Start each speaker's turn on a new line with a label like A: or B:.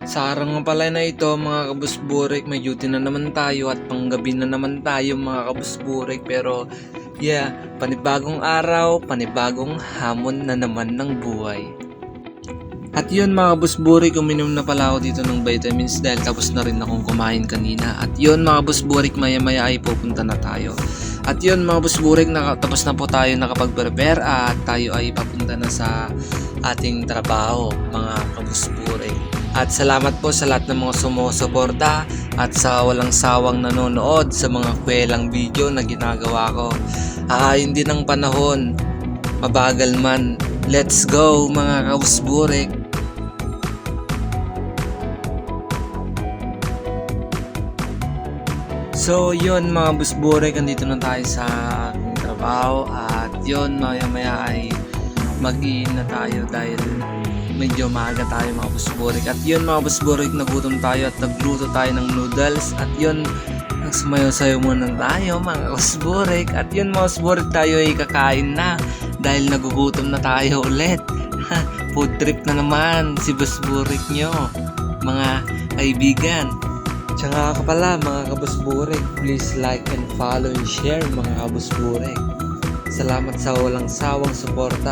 A: Sa araw nga pala na ito mga kabusburik, may duty na naman tayo at panggabi na naman tayo mga kabusburik. Pero panibagong araw, panibagong hamon na naman ng buhay. At yun mga kabusburik, uminom na pala ako dito ng vitamins dahil tapos na rin akong kumain kanina. At yun mga kabusburik, maya maya ay pupunta na tayo. At yun mga kabusburik, tapos na po tayo nakapag-prepare at tayo ay papunta na sa ating trabaho mga kabusburik. At salamat po sa lahat ng mga sumusuporta at sa walang sawang nanonood sa mga kwelang video na ginagawa ko. Aayon din ang panahon, mabagal man. Let's go mga kabusburik! So yun mga busburik, andito na tayo sa aking trabaho. At yun, maya maya ay mag-iin na tayo dahil medyo maaga tayo mga busburik. At yun mga busburik, nagutom tayo at nagluto tayo ng noodles. At yun, nagsumayo-sayo muna tayo mga busburik. At yun mga busburik, tayo ay kakain na dahil nagugutom na tayo ulit. Food trip na naman si busburik nyo mga kaibigan. Tsaka ka pala mga kabusburik, please like and follow and share mga kabusburik. Salamat sa walang sawang suporta.